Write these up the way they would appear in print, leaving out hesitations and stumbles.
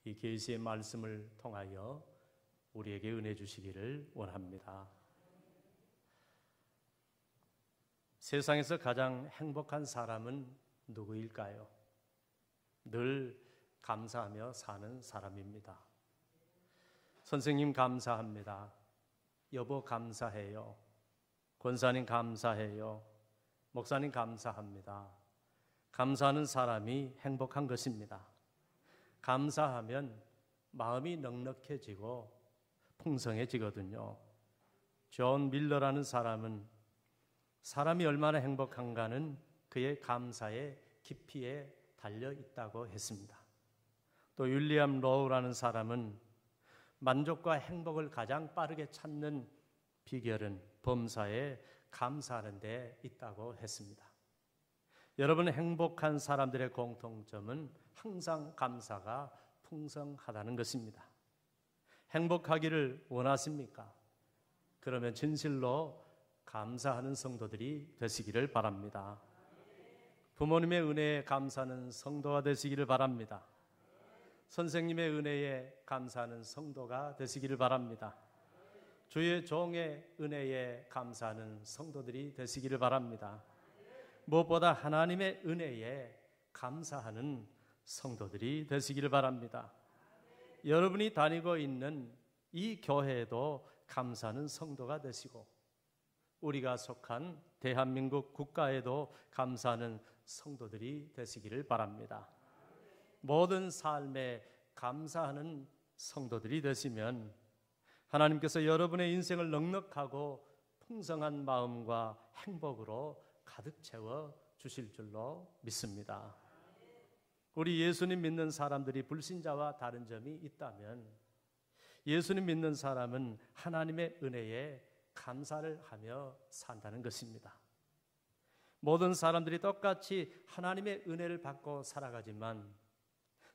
이 계시의 말씀을 통하여 우리에게 은혜 주시기를 원합니다. 세상에서 가장 행복한 사람은 누구일까요? 늘 감사하며 사는 사람입니다. 선생님 감사합니다. 여보 감사해요. 권사님 감사해요. 목사님 감사합니다. 감사하는 사람이 행복한 것입니다. 감사하면 마음이 넉넉해지고 풍성해지거든요. 존 밀러라는 사람은 사람이 얼마나 행복한가는 그의 감사의 깊이에 달려 있다고 했습니다. 또 윌리엄 로우라는 사람은 만족과 행복을 가장 빠르게 찾는 비결은 범사에 감사하는 데 있다고 했습니다. 여러분, 행복한 사람들의 공통점은 항상 감사가 풍성하다는 것입니다. 행복하기를 원하십니까? 그러면 진실로 감사하는 성도들이 되시기를 바랍니다. 부모님의 은혜에 감사하는 성도가 되시기를 바랍니다. 선생님의 은혜에 감사하는 성도가 되시기를 바랍니다. 주의 종의 은혜에 감사하는 성도들이 되시기를 바랍니다. 무엇보다 하나님의 은혜에 감사하는 성도들이 되시기를 바랍니다. 여러분이 다니고 있는 이 교회에도 감사하는 성도가 되시고 우리가 속한 대한민국 국가에도 감사하는 성도들이 되시기를 바랍니다. 모든 삶에 감사하는 성도들이 되시면 하나님께서 여러분의 인생을 넉넉하고 풍성한 마음과 행복으로 가득 채워 주실 줄로 믿습니다. 우리 예수님 믿는 사람들이 불신자와 다른 점이 있다면 예수님 믿는 사람은 하나님의 은혜에 감사를 하며 산다는 것입니다. 모든 사람들이 똑같이 하나님의 은혜를 받고 살아가지만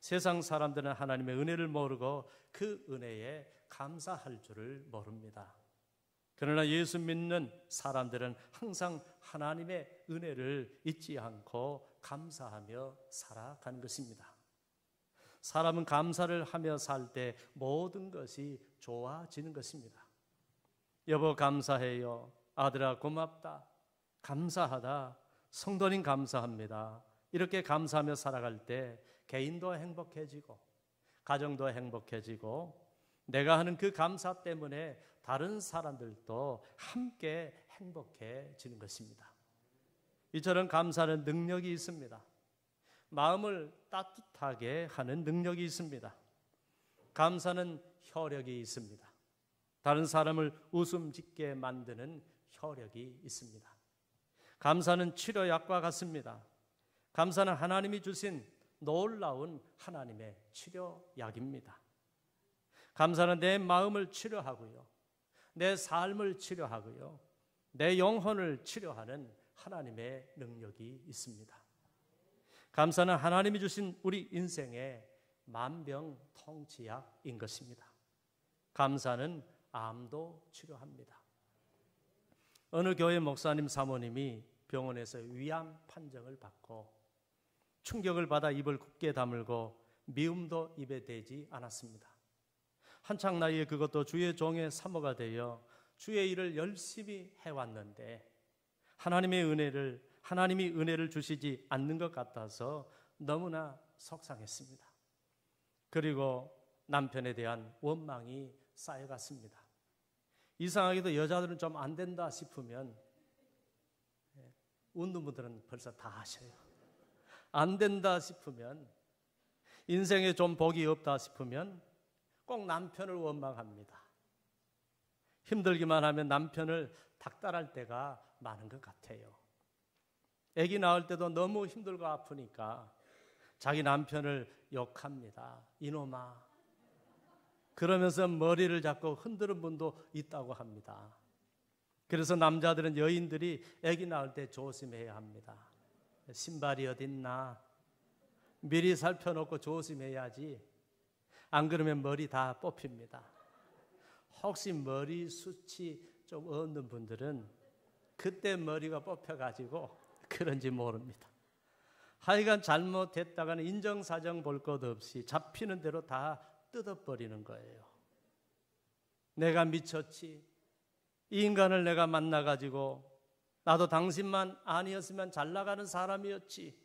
세상 사람들은 하나님의 은혜를 모르고 그 은혜에 감사할 줄을 모릅니다. 그러나 예수 믿는 사람들은 항상 하나님의 은혜를 잊지 않고 감사하며 살아가는 것입니다. 사람은 감사를 하며 살 때 모든 것이 좋아지는 것입니다. 여보 감사해요. 아들아 고맙다. 감사하다. 성도님 감사합니다. 이렇게 감사하며 살아갈 때 개인도 행복해지고 가정도 행복해지고 내가 하는 그 감사 때문에 다른 사람들도 함께 행복해지는 것입니다. 이처럼 감사는 능력이 있습니다. 마음을 따뜻하게 하는 능력이 있습니다. 감사는 효력이 있습니다. 다른 사람을 웃음 짓게 만드는 효력이 있습니다. 감사는 치료약과 같습니다. 감사는 하나님이 주신 놀라운 하나님의 치료약입니다. 감사는 내 마음을 치료하고요. 내 삶을 치료하고요. 내 영혼을 치료하는 하나님의 능력이 있습니다. 감사는 하나님이 주신 우리 인생의 만병통치약인 것입니다. 감사는 암도 치료합니다. 어느 교회 목사님 사모님이 병원에서 위암 판정을 받고 충격을 받아 입을 굳게 다물고 미움도 입에 대지 않았습니다. 한창 나이에 그것도 주의 종의 사모가 되어 주의 일을 열심히 해왔는데 하나님이 은혜를 주시지 않는 것 같아서 너무나 속상했습니다. 그리고 남편에 대한 원망이 쌓여갔습니다. 이상하게도 여자들은 좀 안 된다 싶으면 웃는 분들은 벌써 다 하셔요. 안 된다 싶으면 인생에 좀 복이 없다 싶으면 꼭 남편을 원망합니다. 힘들기만 하면 남편을 닥달할 때가 많은 것 같아요. 아기 낳을 때도 너무 힘들고 아프니까 자기 남편을 욕합니다. 이놈아. 그러면서 머리를 잡고 흔드는 분도 있다고 합니다. 그래서 남자들은 여인들이 아기 낳을 때 조심해야 합니다. 신발이 어딨나? 미리 살펴놓고 조심해야지. 안 그러면 머리 다 뽑힙니다. 혹시 머리숱이 좀 없는 분들은 그때 머리가 뽑혀가지고 그런지 모릅니다. 하여간 잘못했다가는 인정사정 볼 것 없이 잡히는 대로 다 뜯어버리는 거예요. 내가 미쳤지. 이 인간을 내가 만나가지고 나도 당신만 아니었으면 잘 나가는 사람이었지.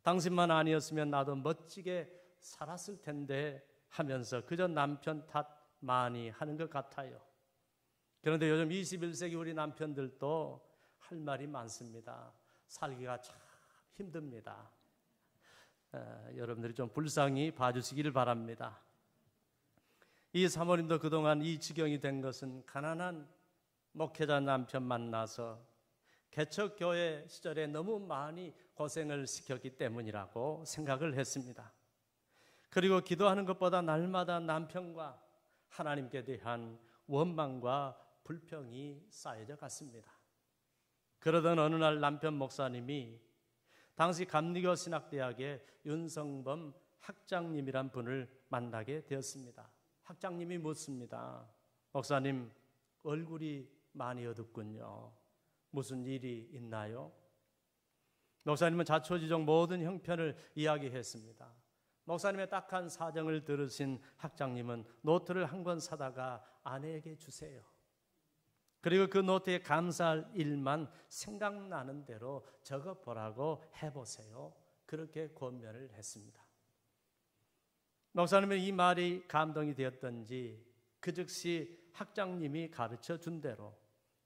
당신만 아니었으면 나도 멋지게 살았을 텐데 하면서 그저 남편 탓 많이 하는 것 같아요. 그런데 요즘 21세기 우리 남편들도 할 말이 많습니다. 살기가 참 힘듭니다. 여러분들이 좀 불쌍히 봐주시기를 바랍니다. 이 사모님도 그동안 이 지경이 된 것은 가난한 목회자 남편 만나서 개척교회 시절에 너무 많이 고생을 시켰기 때문이라고 생각을 했습니다. 그리고 기도하는 것보다 날마다 남편과 하나님께 대한 원망과 불평이 쌓여져 갔습니다. 그러던 어느 날 남편 목사님이 당시 감리교 신학대학의 윤성범 학장님이란 분을 만나게 되었습니다. 학장님이 묻습니다. 목사님, 얼굴이 많이 어둡군요. 무슨 일이 있나요? 목사님은 자초지종 모든 형편을 이야기했습니다. 목사님의 딱한 사정을 들으신 학장님은 노트를 한 권 사다가 아내에게 주세요. 그리고 그 노트에 감사할 일만 생각나는 대로 적어보라고 해보세요. 그렇게 권면을 했습니다. 목사님은 이 말이 감동이 되었던지 그 즉시 학장님이 가르쳐 준 대로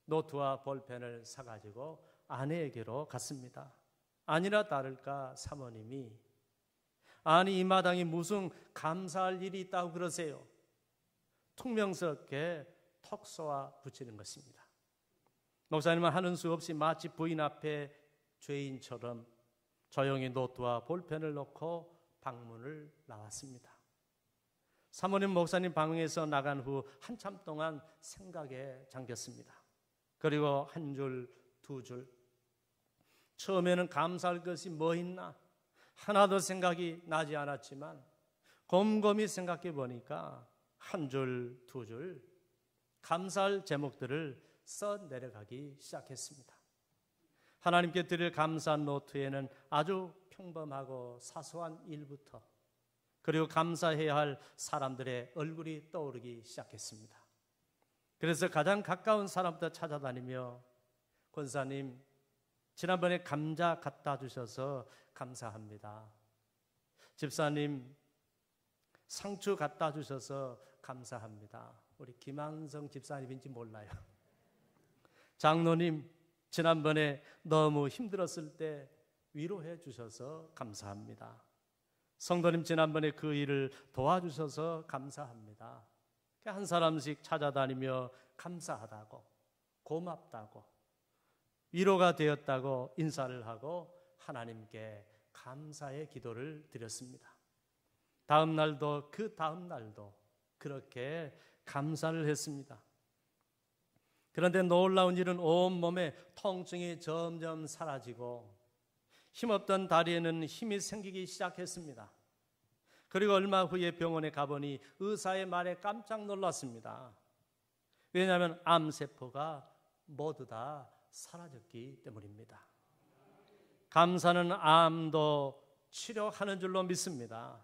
노트와 볼펜을 사가지고 아내에게로 갔습니다. 아니나 다를까 사모님이 아니 이 마당에 무슨 감사할 일이 있다고 그러세요? 퉁명스럽게 톡 쏘아 붙이는 것입니다. 목사님은 하는 수 없이 마치 부인 앞에 죄인처럼 조용히 노트와 볼펜을 놓고 방문을 나왔습니다. 사모님 목사님 방에서 나간 후 한참 동안 생각에 잠겼습니다. 그리고 한 줄, 두 줄. 처음에는 감사할 것이 뭐 있나? 하나도 생각이 나지 않았지만 곰곰이 생각해 보니까 한 줄, 두 줄 감사할 제목들을 써 내려가기 시작했습니다. 하나님께 드릴 감사 노트에는 아주 평범하고 사소한 일부터 그리고 감사해야 할 사람들의 얼굴이 떠오르기 시작했습니다. 그래서 가장 가까운 사람부터 찾아다니며 권사님, 지난번에 감자 갖다 주셔서 감사합니다. 집사님, 상추 갖다 주셔서 감사합니다. 우리 김한성 집사님인지 몰라요. 장로님, 지난번에 너무 힘들었을 때 위로해 주셔서 감사합니다. 성도님, 지난번에 그 일을 도와주셔서 감사합니다. 한 사람씩 찾아다니며 감사하다고, 고맙다고, 위로가 되었다고 인사를 하고 하나님께 감사의 기도를 드렸습니다. 다음 날도 그 다음 날도 그렇게 감사를 했습니다. 그런데 놀라운 일은 온몸에 통증이 점점 사라지고 힘없던 다리에는 힘이 생기기 시작했습니다. 그리고 얼마 후에 병원에 가보니 의사의 말에 깜짝 놀랐습니다. 왜냐하면 암세포가 모두 다 사라졌기 때문입니다. 감사는 암도 치료하는 줄로 믿습니다.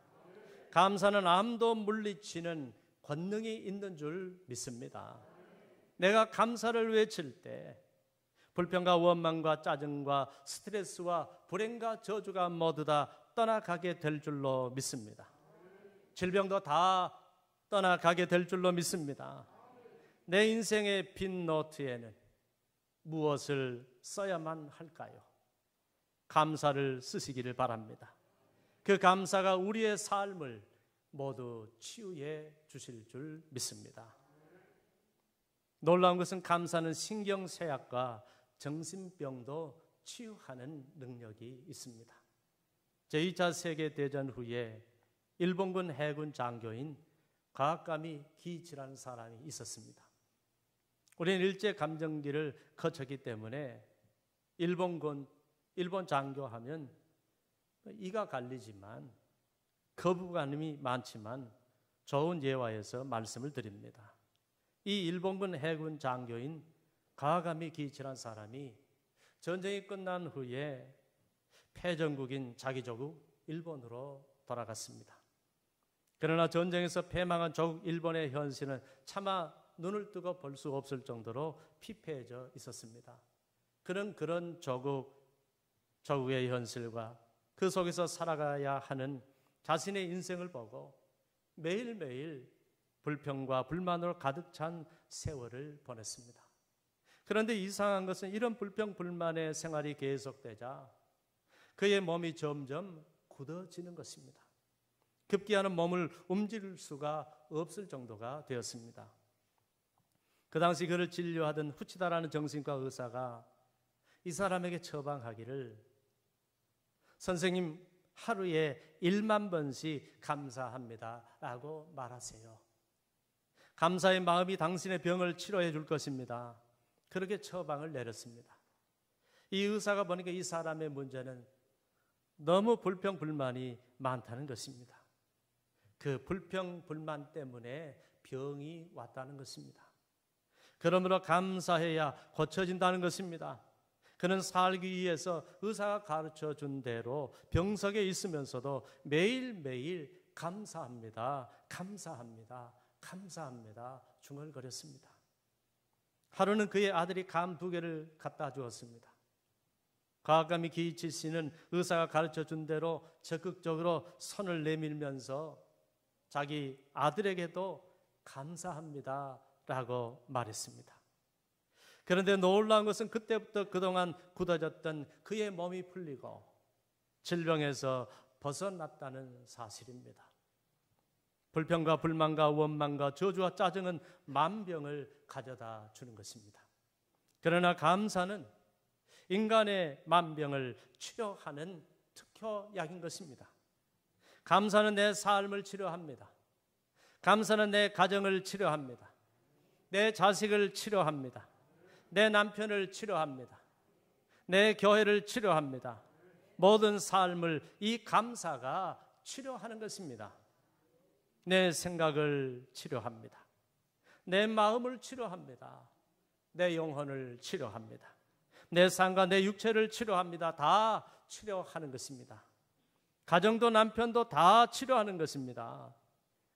감사는 암도 물리치는 권능이 있는 줄 믿습니다. 내가 감사를 외칠 때 불평과 원망과 짜증과 스트레스와 불행과 저주가 모두 다 떠나가게 될 줄로 믿습니다. 질병도 다 떠나가게 될 줄로 믿습니다. 내 인생의 빈 노트에는 무엇을 써야만 할까요? 감사를 쓰시기를 바랍니다. 그 감사가 우리의 삶을 모두 치유해 주실 줄 믿습니다. 놀라운 것은 감사는 신경쇠약과 정신병도 치유하는 능력이 있습니다. 제2차 세계대전 후에 일본군 해군 장교인 가와카미 기이치라는 사람이 있었습니다. 우리는 일제감정기를 거쳤기 때문에 일본 장교하면 이가 갈리지만 거부감이 많지만 좋은 예화에서 말씀을 드립니다. 이 일본군 해군 장교인 가와카미 기이치라는 사람이 전쟁이 끝난 후에 패전국인 자기 조국 일본으로 돌아갔습니다. 그러나 전쟁에서 패망한 조국 일본의 현실은 차마 눈을 뜨고 볼 수 없을 정도로 피폐해져 있었습니다. 그런 조국의 현실과 그 속에서 살아가야 하는 자신의 인생을 보고 매일매일 불평과 불만으로 가득 찬 세월을 보냈습니다. 그런데 이상한 것은 이런 불평 불만의 생활이 계속되자 그의 몸이 점점 굳어지는 것입니다. 급기야는 몸을 움직일 수가 없을 정도가 되었습니다. 그 당시 그를 진료하던 후치다라는 정신과 의사가 이 사람에게 처방하기를, 선생님 하루에 1만 번씩 감사합니다 라고 말하세요. 감사의 마음이 당신의 병을 치료해 줄 것입니다. 그렇게 처방을 내렸습니다. 이 의사가 보니까 이 사람의 문제는 너무 불평 불만이 많다는 것입니다. 그 불평 불만 때문에 병이 왔다는 것입니다. 그러므로 감사해야 고쳐진다는 것입니다. 그는 살기 위해서 의사가 가르쳐 준 대로 병석에 있으면서도 매일매일 감사합니다, 감사합니다, 감사합니다 중얼거렸습니다. 하루는 그의 아들이 감 2개를 갖다 주었습니다. 과학감이 기이치 씨는 의사가 가르쳐 준 대로 적극적으로 손을 내밀면서 자기 아들에게도 감사합니다 라고 말했습니다. 그런데 놀라운 것은 그때부터 그동안 굳어졌던 그의 몸이 풀리고 질병에서 벗어났다는 사실입니다. 불평과 불만과 원망과 저주와 짜증은 만병을 가져다 주는 것입니다. 그러나 감사는 인간의 만병을 치료하는 특효약인 것입니다. 감사는 내 삶을 치료합니다. 감사는 내 가정을 치료합니다. 내 자식을 치료합니다. 내 남편을 치료합니다. 내 교회를 치료합니다. 모든 삶을 이 감사가 치료하는 것입니다. 내 생각을 치료합니다. 내 마음을 치료합니다. 내 영혼을 치료합니다. 내 삶과 내 육체를 치료합니다. 다 치료하는 것입니다. 가정도 남편도 다 치료하는 것입니다.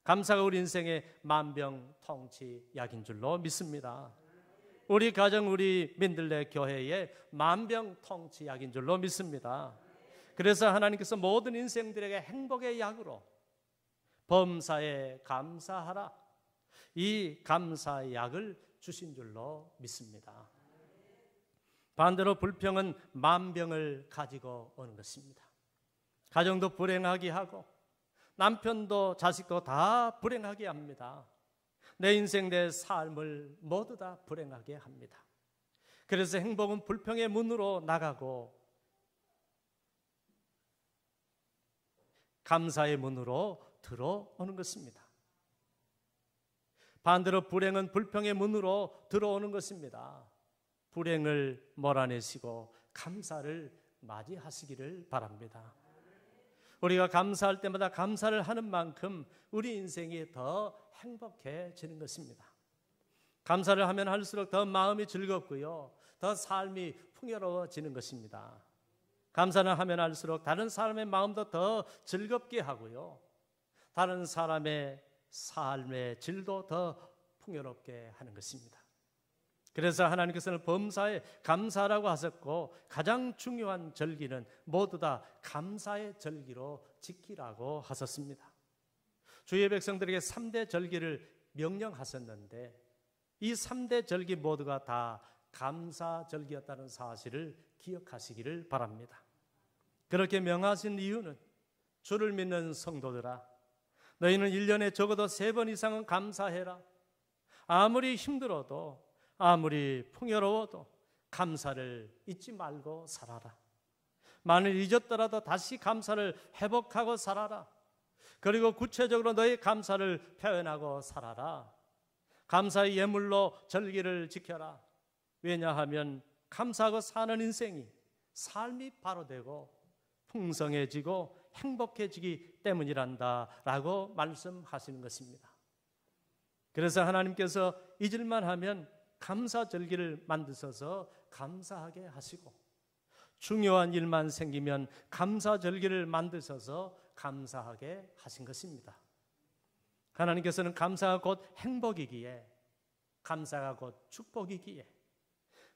감사가 우리 인생의 만병통치약인 줄로 믿습니다. 우리 가정, 우리 민들레 교회의 만병통치약인 줄로 믿습니다. 그래서 하나님께서 모든 인생들에게 행복의 약으로 범사에 감사하라, 이 감사의 약을 주신 줄로 믿습니다. 반대로 불평은 만병을 가지고 오는 것입니다. 가정도 불행하게 하고 남편도 자식도 다 불행하게 합니다. 내 인생, 내 삶을 모두 다 불행하게 합니다. 그래서 행복은 불평의 문으로 나가고 감사의 문으로 들어오는 것입니다. 반대로 불행은 불평의 문으로 들어오는 것입니다. 불행을 몰아내시고 감사를 맞이하시기를 바랍니다. 우리가 감사할 때마다 감사를 하는 만큼 우리 인생이 더 행복해지는 것입니다. 감사를 하면 할수록 더 마음이 즐겁고요, 더 삶이 풍요로워지는 것입니다. 감사를 하면 할수록 다른 사람의 마음도 더 즐겁게 하고요, 다른 사람의 삶의 질도 더 풍요롭게 하는 것입니다. 그래서 하나님께서는 범사에 감사라고 하셨고, 가장 중요한 절기는 모두 다 감사의 절기로 지키라고 하셨습니다. 주의 백성들에게 3대 절기를 명령하셨는데 이 3대 절기 모두가 다 감사 절기였다는 사실을 기억하시기를 바랍니다. 그렇게 명하신 이유는, 주를 믿는 성도들아, 너희는 1년에 적어도 3번 이상은 감사해라. 아무리 힘들어도, 아무리 풍요로워도 감사를 잊지 말고 살아라. 만일 잊었더라도 다시 감사를 회복하고 살아라. 그리고 구체적으로 너의 감사를 표현하고 살아라. 감사의 예물로 절기를 지켜라. 왜냐하면 감사하고 사는 인생이 삶이 바로 되고 풍성해지고 행복해지기 때문이란다 라고 말씀하시는 것입니다. 그래서 하나님께서 잊을만 하면 감사절기를 만드셔서 감사하게 하시고, 중요한 일만 생기면 감사절기를 만드셔서 감사하게 하신 것입니다. 하나님께서는 감사가 곧 행복이기에, 감사가 곧 축복이기에,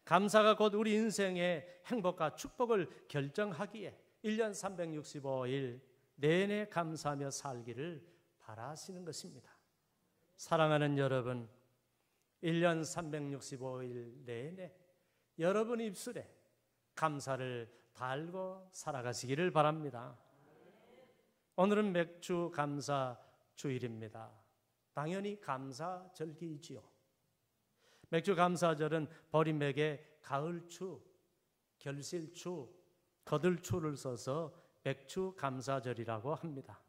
감사가 곧 우리 인생의 행복과 축복을 결정하기에 1년 365일 내내 감사하며 살기를 바라시는 것입니다. 사랑하는 여러분, 1년 365일 내내 여러분 입술에 감사를 달고 살아가시기를 바랍니다. 오늘은 맥주 감사 주일입니다. 당연히 감사절기이지요. 맥주 감사절은 보리맥의 가을추, 결실추, 거들추를 써서 맥주 감사절이라고 합니다.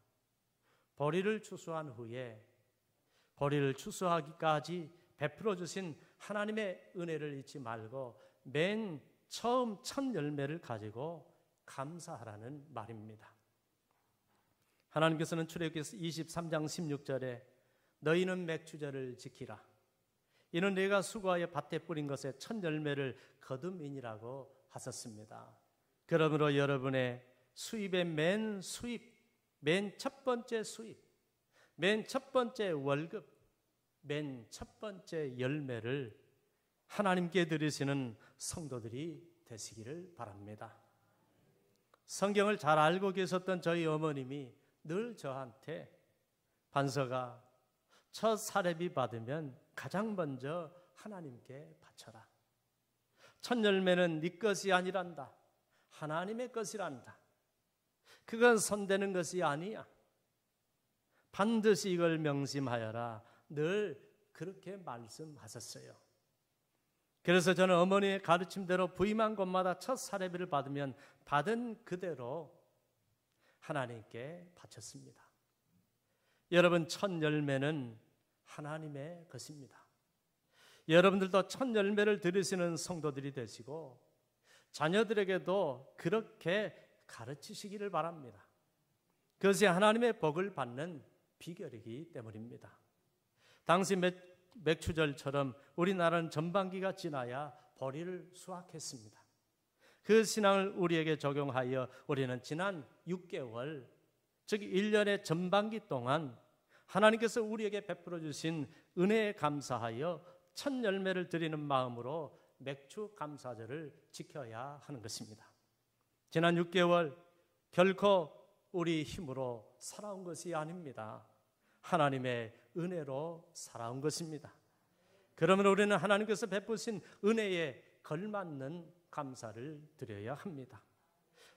보리를 추수한 후에 보리를 추수하기까지 베풀어 주신 하나님의 은혜를 잊지 말고 맨 처음 첫 열매를 가지고 감사하라는 말입니다. 하나님께서는 출애굽기 23장 16절에 너희는 맥주절을 지키라. 이는 내가 수고하여 밭에 뿌린 것의 첫 열매를 거둠이니라고 하셨습니다. 그러므로 여러분의 수입의 맨 첫 번째 수입, 맨 첫 번째 월급, 맨 첫 번째 열매를 하나님께 드리시는 성도들이 되시기를 바랍니다. 성경을 잘 알고 계셨던 저희 어머님이 늘 저한테 반서가 첫 사례비 받으면 가장 먼저 하나님께 바쳐라. 첫 열매는 네 것이 아니란다. 하나님의 것이란다. 그건 손대는 것이 아니야. 반드시 이걸 명심하여라. 늘 그렇게 말씀하셨어요. 그래서 저는 어머니의 가르침대로 부임한 곳마다 첫 사례비를 받으면 받은 그대로 하나님께 바쳤습니다. 여러분, 첫 열매는 하나님의 것입니다. 여러분들도 첫 열매를 드리시는 성도들이 되시고 자녀들에게도 그렇게 가르치시기를 바랍니다. 그것이 하나님의 복을 받는 비결이기 때문입니다. 당시 맥추절처럼 우리나라는 전반기가 지나야 보리를 수확했습니다. 그 신앙을 우리에게 적용하여 우리는 지난 6개월, 즉 1년의 전반기 동안 하나님께서 우리에게 베풀어 주신 은혜에 감사하여 첫 열매를 드리는 마음으로 맥주 감사절을 지켜야 하는 것입니다. 지난 6개월 결코 우리 힘으로 살아온 것이 아닙니다. 하나님의 은혜로 살아온 것입니다. 그러면 우리는 하나님께서 베푸신 은혜에 걸맞는 감사를 드려야 합니다.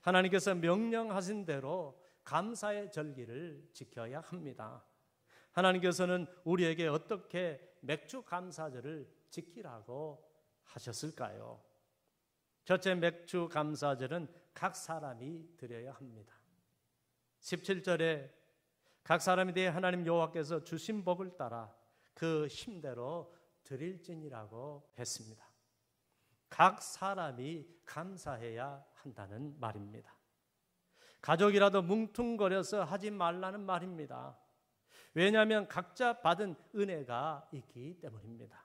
하나님께서 명령하신 대로 감사의 절기를 지켜야 합니다. 하나님께서는 우리에게 어떻게 맥주 감사절을 지키라고 하셨을까요? 첫째, 맥주 감사절은 각 사람이 드려야 합니다. 17절에 각 사람에 대해 하나님 여호와께서 주신 복을 따라 그 힘대로 드릴지니라고 했습니다. 각 사람이 감사해야 한다는 말입니다. 가족이라도 뭉퉁거려서 하지 말라는 말입니다. 왜냐하면 각자 받은 은혜가 있기 때문입니다.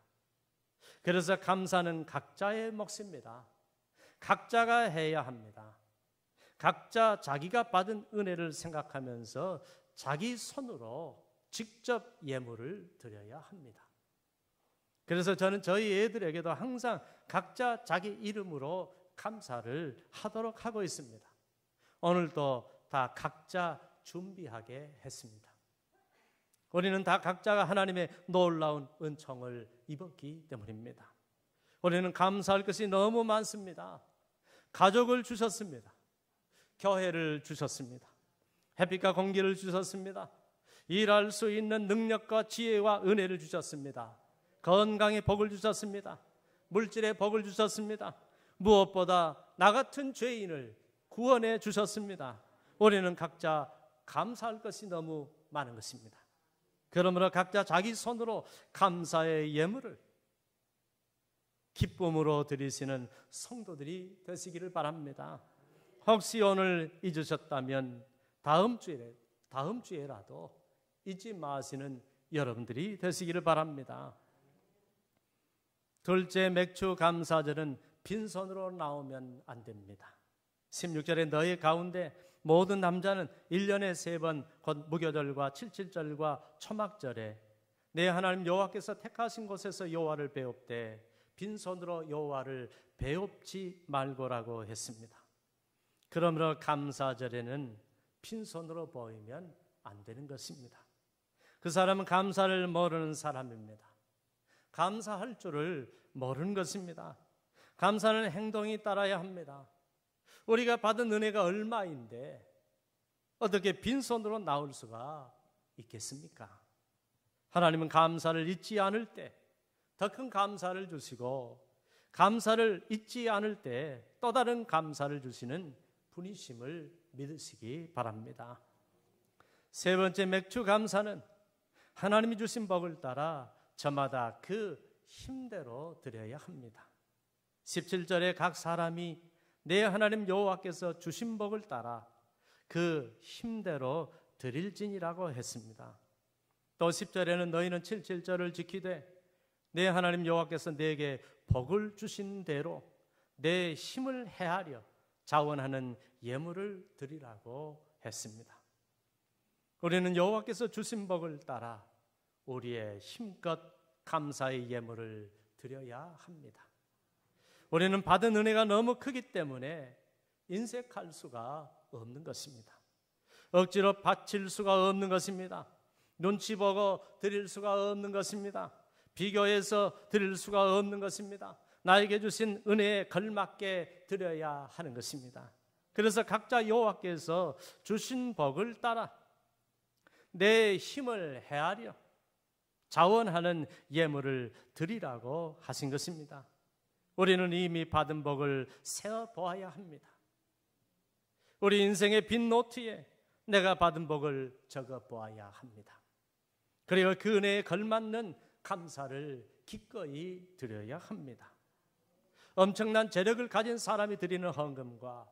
그래서 감사는 각자의 몫입니다. 각자가 해야 합니다. 각자 자기가 받은 은혜를 생각하면서 자기 손으로 직접 예물을 드려야 합니다. 그래서 저는 저희 애들에게도 항상 각자 자기 이름으로 감사를 하도록 하고 있습니다. 오늘도 다 각자 준비하게 했습니다. 우리는 다 각자가 하나님의 놀라운 은총을 입었기 때문입니다. 우리는 감사할 것이 너무 많습니다. 가족을 주셨습니다. 교회를 주셨습니다. 햇빛과 공기를 주셨습니다. 일할 수 있는 능력과 지혜와 은혜를 주셨습니다. 건강의 복을 주셨습니다. 물질의 복을 주셨습니다. 무엇보다 나 같은 죄인을 구원해 주셨습니다. 우리는 각자 감사할 것이 너무 많은 것입니다. 그러므로 각자 자기 손으로 감사의 예물을 기쁨으로 드리시는 성도들이 되시기를 바랍니다. 혹시 오늘 잊으셨다면 다음 주에라도 잊지 마시는 여러분들이 되시기를 바랍니다. 둘째, 맥주 감사절은 빈손으로 나오면 안 됩니다. 16절에 너희 가운데 모든 남자는 1년에 3번 곧 무교절과 칠칠절과 초막절에 내 하나님 여호와께서 택하신 곳에서 여호와를 배웁되 빈손으로 여호와를 배웁지 말고라고 했습니다. 그러므로 감사절에는 빈손으로 보이면 안 되는 것입니다. 그 사람은 감사를 모르는 사람입니다. 감사할 줄을 모르는 것입니다. 감사는 행동이 따라야 합니다. 우리가 받은 은혜가 얼마인데 어떻게 빈손으로 나올 수가 있겠습니까? 하나님은 감사를 잊지 않을 때 더 큰 감사를 주시고 감사를 잊지 않을 때 또 다른 감사를 주시는 분이심을 믿으시기 바랍니다. 세 번째 맥주 감사는 하나님이 주신 복을 따라 저마다 그 힘대로 드려야 합니다. 17절에 각 사람이 내 하나님 여호와께서 주신 복을 따라 그 힘대로 드릴지니라고 했습니다. 또 10절에는 너희는 7절을 지키되 내 하나님 여호와께서 내게 복을 주신 대로 내 힘을 헤아려 자원하는 예물을 드리라고 했습니다. 우리는 여호와께서 주신 복을 따라 우리의 힘껏 감사의 예물을 드려야 합니다. 우리는 받은 은혜가 너무 크기 때문에 인색할 수가 없는 것입니다. 억지로 바칠 수가 없는 것입니다. 눈치 보고 드릴 수가 없는 것입니다. 비교해서 드릴 수가 없는 것입니다. 나에게 주신 은혜에 걸맞게 드려야 하는 것입니다. 그래서 각자 여호와께서 주신 복을 따라 내 힘을 헤아려 자원하는 예물을 드리라고 하신 것입니다. 우리는 이미 받은 복을 세어보아야 합니다. 우리 인생의 빈 노트에 내가 받은 복을 적어보아야 합니다. 그리고 그 은혜에 걸맞는 감사를 기꺼이 드려야 합니다. 엄청난 재력을 가진 사람이 드리는 헌금과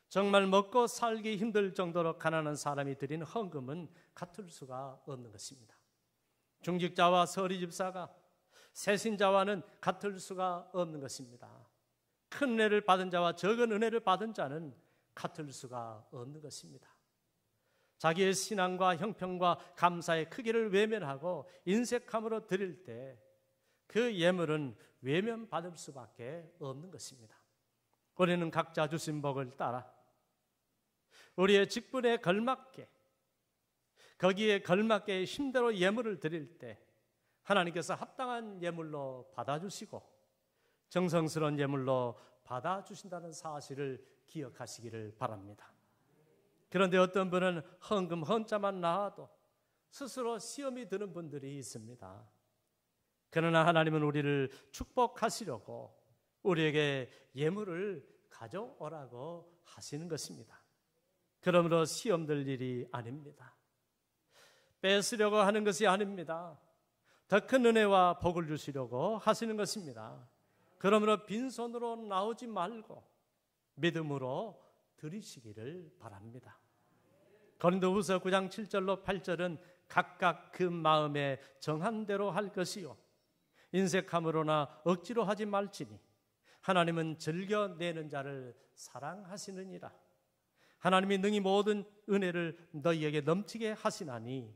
정말 먹고 살기 힘들 정도로 가난한 사람이 드리는 헌금은 같을 수가 없는 것입니다. 중직자와 서리집사가 새신자와는 같을 수가 없는 것입니다. 큰 은혜를 받은 자와 적은 은혜를 받은 자는 같을 수가 없는 것입니다. 자기의 신앙과 형편과 감사의 크기를 외면하고 인색함으로 드릴 때 그 예물은 외면받을 수밖에 없는 것입니다. 우리는 각자 주신 복을 따라 우리의 직분에 걸맞게 거기에 걸맞게 힘대로 예물을 드릴 때 하나님께서 합당한 예물로 받아주시고 정성스러운 예물로 받아주신다는 사실을 기억하시기를 바랍니다. 그런데 어떤 분은 헌금 헌자만 나와도 스스로 시험이 드는 분들이 있습니다. 그러나 하나님은 우리를 축복하시려고 우리에게 예물을 가져오라고 하시는 것입니다. 그러므로 시험 들 일이 아닙니다. 뺏으려고 하는 것이 아닙니다. 더 큰 은혜와 복을 주시려고 하시는 것입니다. 그러므로 빈손으로 나오지 말고 믿음으로 드리시기를 바랍니다. 고린도후서 9장 7절로 8절은 각각 그 마음에 정한 대로 할 것이요 인색함으로나 억지로 하지 말지니 하나님은 즐겨내는 자를 사랑하시느니라. 하나님이 능히 모든 은혜를 너희에게 넘치게 하시나니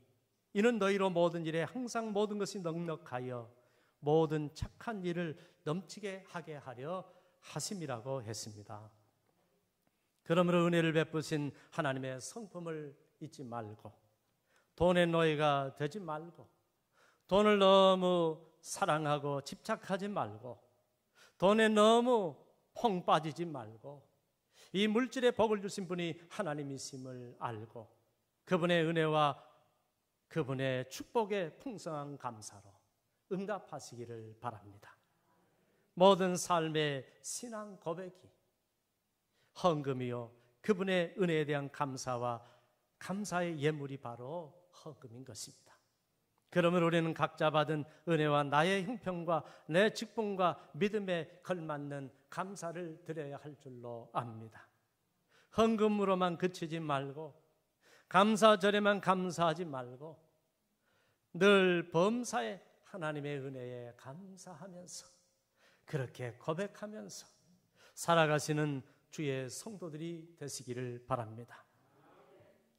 이는 너희로 모든 일에 항상 모든 것이 넉넉하여 모든 착한 일을 넘치게 하게 하려 하심이라고 했습니다. 그러므로 은혜를 베푸신 하나님의 성품을 잊지 말고 돈의 노예가 되지 말고 돈을 너무 사랑하고 집착하지 말고 돈에 너무 퐁 빠지지 말고 이 물질의 복을 주신 분이 하나님이심을 알고 그분의 은혜와 그분의 축복의 풍성한 감사로 응답하시기를 바랍니다. 모든 삶의 신앙 고백이 헌금이요 그분의 은혜에 대한 감사와 감사의 예물이 바로 헌금인 것입니다. 그러면 우리는 각자 받은 은혜와 나의 형편과 내 직분과 믿음에 걸맞는 감사를 드려야 할 줄로 압니다. 헌금으로만 그치지 말고 감사절에만 감사하지 말고 늘 범사에 하나님의 은혜에 감사하면서 그렇게 고백하면서 살아가시는 주의 성도들이 되시기를 바랍니다.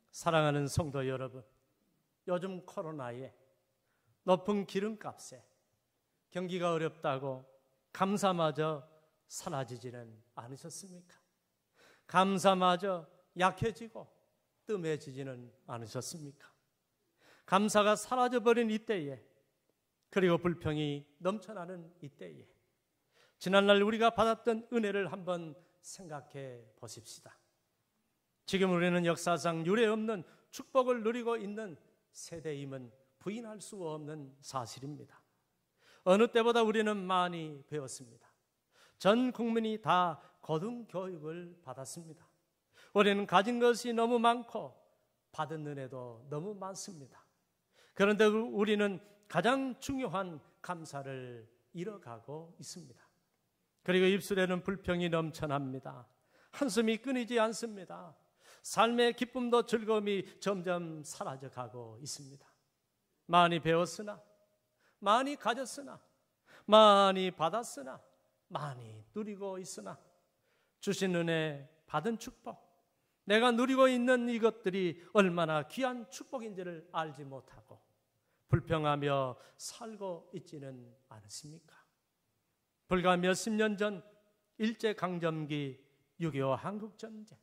사랑하는 성도 여러분, 요즘 코로나에 높은 기름값에 경기가 어렵다고 감사마저 사라지지는 않으셨습니까? 감사마저 약해지고 뜸해지지는 않으셨습니까? 감사가 사라져버린 이때에, 그리고 불평이 넘쳐나는 이때에 지난날 우리가 받았던 은혜를 한번 생각해 보십시다. 지금 우리는 역사상 유례없는 축복을 누리고 있는 세대임은 부인할 수 없는 사실입니다. 어느 때보다 우리는 많이 배웠습니다. 전 국민이 다 고등교육을 받았습니다. 우리는 가진 것이 너무 많고 받은 은혜도 너무 많습니다. 그런데 우리는 가장 중요한 감사를 잃어가고 있습니다. 그리고 입술에는 불평이 넘쳐납니다. 한숨이 끊이지 않습니다. 삶의 기쁨도 즐거움이 점점 사라져가고 있습니다. 많이 배웠으나, 많이 가졌으나, 많이 받았으나, 많이 누리고 있으나 주신 은혜, 받은 축복, 내가 누리고 있는 이것들이 얼마나 귀한 축복인지를 알지 못하고 불평하며 살고 있지는 않으십니까? 불과 몇십 년 전 일제강점기, 6.25 한국전쟁,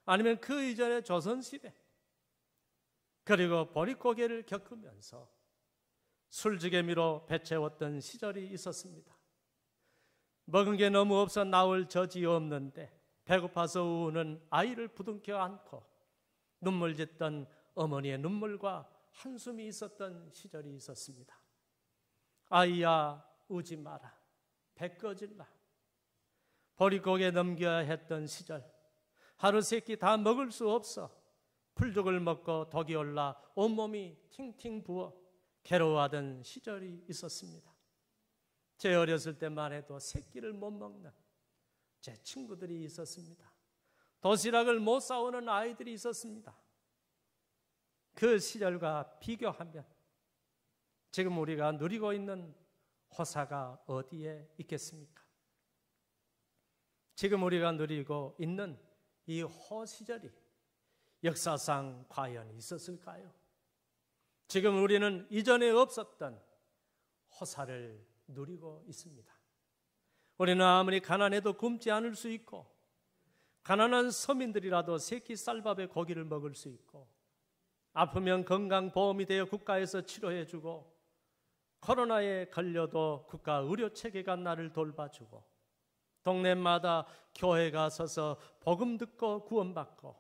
아니면 그 이전의 조선시대, 그리고 보릿고개를 겪으면서 술지개미로 배채웠던 시절이 있었습니다. 먹은 게 너무 없어 나올 젖이 없는데 배고파서 우는 아이를 부둥켜 안고 눈물 짓던 어머니의 눈물과 한숨이 있었던 시절이 있었습니다. 아이야 우지 마라, 배 꺼질라. 보릿고개 넘겨야 했던 시절, 하루 세 끼 다 먹을 수 없어 풀죽을 먹고 독이 올라 온몸이 팅팅 부어 괴로워하던 시절이 있었습니다. 제 어렸을 때만 해도 세 끼를 못 먹는 제 친구들이 있었습니다. 도시락을 못 싸오는 아이들이 있었습니다. 그 시절과 비교하면 지금 우리가 누리고 있는 호사가 어디에 있겠습니까? 지금 우리가 누리고 있는 이 호시절이 역사상 과연 있었을까요? 지금 우리는 이전에 없었던 호사를 누리고 있습니다. 우리는 아무리 가난해도 굶지 않을 수 있고, 가난한 서민들이라도 세끼 쌀밥에 고기를 먹을 수 있고, 아프면 건강보험이 되어 국가에서 치료해주고, 코로나에 걸려도 국가 의료체계가 나를 돌봐주고, 동네마다 교회가 서서 복음 듣고 구원받고,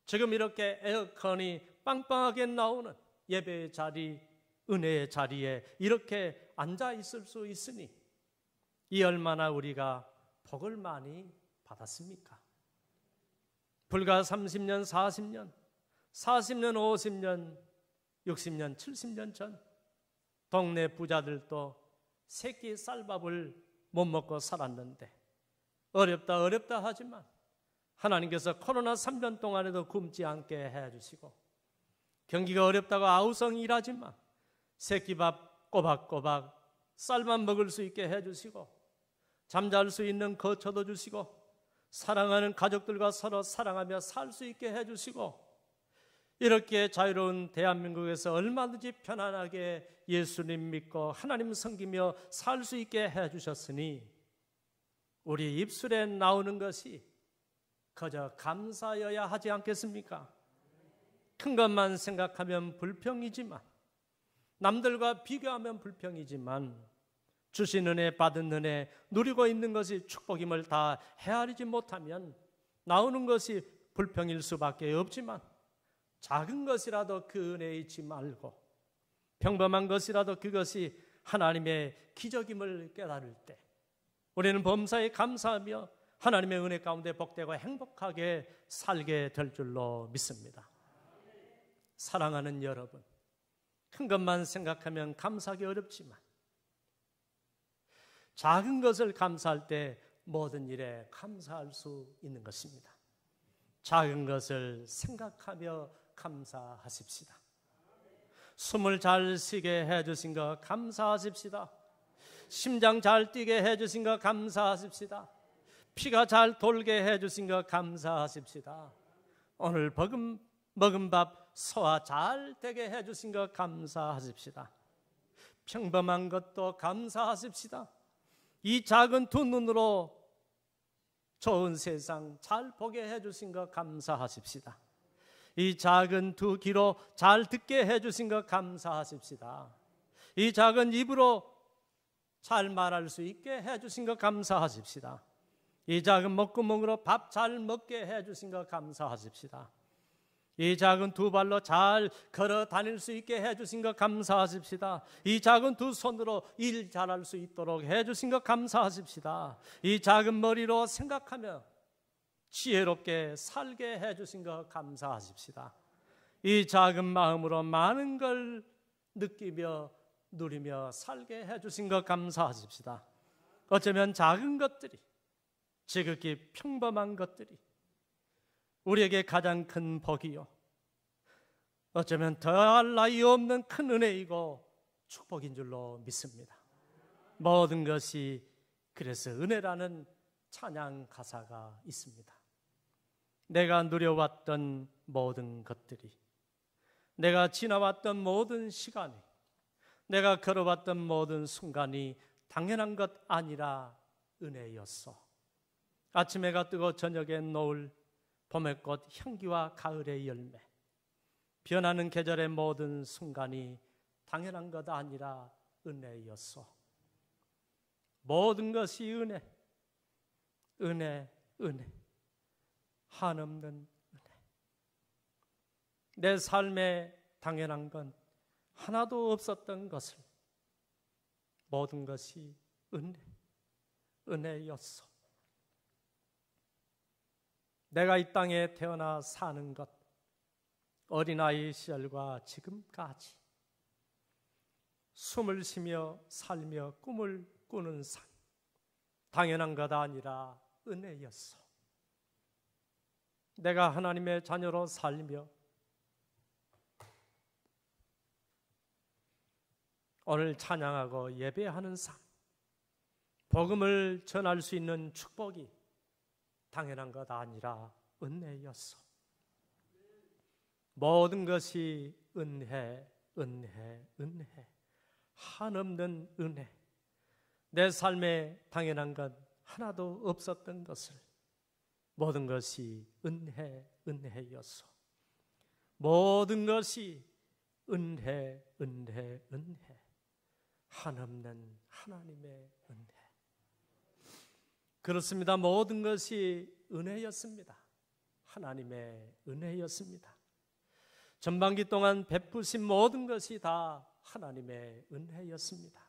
지금 이렇게 에어컨이 빵빵하게 나오는 예배의 자리, 은혜의 자리에 이렇게 앉아 있을 수 있으니 이 얼마나 우리가 복을 많이 받았습니까? 불과 30년, 40년, 50년, 60년, 70년 전 동네 부자들도 세끼 쌀밥을 못 먹고 살았는데 어렵다 하지만 하나님께서 코로나 3년 동안에도 굶지 않게 해주시고, 경기가 어렵다고 아우성 일하지만 세끼밥 꼬박꼬박 쌀만 먹을 수 있게 해주시고, 잠잘 수 있는 거처도 주시고, 사랑하는 가족들과 서로 사랑하며 살 수 있게 해주시고, 이렇게 자유로운 대한민국에서 얼마든지 편안하게 예수님 믿고 하나님 섬기며 살 수 있게 해주셨으니 우리 입술에 나오는 것이 그저 감사여야 하지 않겠습니까? 큰 것만 생각하면 불평이지만, 남들과 비교하면 불평이지만, 주신 은혜, 받은 은혜, 누리고 있는 것이 축복임을 다 헤아리지 못하면 나오는 것이 불평일 수밖에 없지만, 작은 것이라도 그 은혜에 잊지 말고 평범한 것이라도 그것이 하나님의 기적임을 깨달을 때 우리는 범사에 감사하며 하나님의 은혜 가운데 복되고 행복하게 살게 될 줄로 믿습니다. 사랑하는 여러분, 큰 것만 생각하면 감사하기 어렵지만 작은 것을 감사할 때 모든 일에 감사할 수 있는 것입니다. 작은 것을 생각하며 감사하십시다. 숨을 잘 쉬게 해주신 것 감사하십시다. 심장 잘 뛰게 해주신 것 감사하십시다. 피가 잘 돌게 해주신 것 감사하십시다. 오늘 먹은 밥 소화 잘 되게 해주신 것 감사하십시다. 평범한 것도 감사하십시다. 이 작은 두 눈으로 좋은 세상 잘 보게 해주신 것 감사하십시다. 이 작은 두 귀로 잘 듣게 해주신 것 감사하십시다. 이 작은 입으로 잘 말할 수 있게 해주신 것 감사하십시다. 이 작은 목구멍으로 밥 잘 먹게 해주신 것 감사하십시다. 이 작은 두 발로 잘 걸어 다닐 수 있게 해주신 것 감사하십시다. 이 작은 두 손으로 일 잘할 수 있도록 해주신 것 감사하십시다. 이 작은 머리로 생각하며 지혜롭게 살게 해주신 것 감사하십시다. 이 작은 마음으로 많은 걸 느끼며 누리며 살게 해주신 것 감사하십시다. 어쩌면 작은 것들이, 지극히 평범한 것들이 우리에게 가장 큰 복이요, 어쩌면 더할 나위 없는 큰 은혜이고 축복인 줄로 믿습니다. 모든 것이 그래서 은혜라는 찬양 가사가 있습니다. 내가 누려왔던 모든 것들이, 내가 지나왔던 모든 시간이, 내가 걸어왔던 모든 순간이 당연한 것 아니라 은혜였소. 아침 해가 뜨고 저녁에 노을, 봄의 꽃 향기와 가을의 열매, 변하는 계절의 모든 순간이 당연한 것 아니라 은혜였소. 모든 것이 은혜, 은혜, 은혜, 한없는 은혜. 내 삶에 당연한 건 하나도 없었던 것을 모든 것이 은혜, 은혜였소. 내가 이 땅에 태어나 사는 것, 어린아이 시절과 지금까지 숨을 쉬며 살며 꿈을 꾸는 삶, 당연한 것 아니라 은혜였소. 내가 하나님의 자녀로 살며 오늘 찬양하고 예배하는 삶, 복음을 전할 수 있는 축복이 당연한 것 아니라 은혜였소. 모든 것이 은혜, 은혜, 은혜, 한없는 은혜. 내 삶에 당연한 것 하나도 없었던 것을 모든 것이 은혜, 은혜였소. 모든 것이 은혜, 은혜, 은혜, 한없는 하나님의 은혜. 그렇습니다. 모든 것이 은혜였습니다. 하나님의 은혜였습니다. 전반기 동안 베푸신 모든 것이 다 하나님의 은혜였습니다.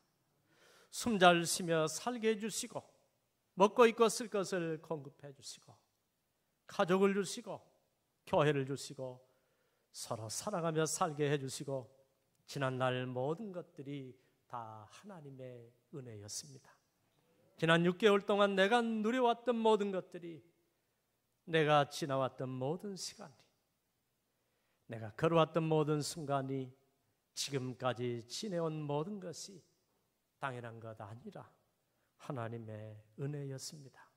숨 잘 쉬며 살게 해주시고, 먹고 입고 쓸 것을 공급해 주시고, 가족을 주시고, 교회를 주시고, 서로 사랑하며 살게 해주시고, 지난날 모든 것들이 다 하나님의 은혜였습니다. 지난 6개월 동안 내가 누려왔던 모든 것들이, 내가 지나왔던 모든 시간이, 내가 걸어왔던 모든 순간이, 지금까지 지내온 모든 것이 당연한 것 아니라 하나님의 은혜였습니다.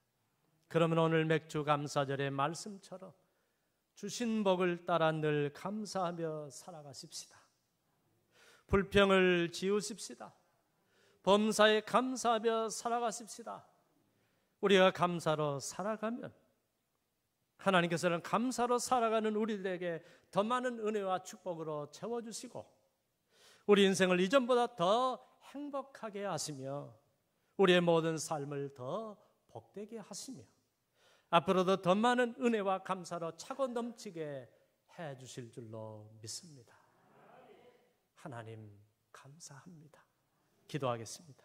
그러면 오늘 맥주 감사절의 말씀처럼 주신 복을 따라 늘 감사하며 살아가십시다. 불평을 지우십시다. 범사에 감사하며 살아가십시다. 우리가 감사로 살아가면 하나님께서는 감사로 살아가는 우리들에게 더 많은 은혜와 축복으로 채워주시고, 우리 인생을 이전보다 더 행복하게 하시며 우리의 모든 삶을 더 복되게 하시며 앞으로도 더 많은 은혜와 감사로 차고 넘치게 해주실 줄로 믿습니다. 하나님 감사합니다. 기도하겠습니다.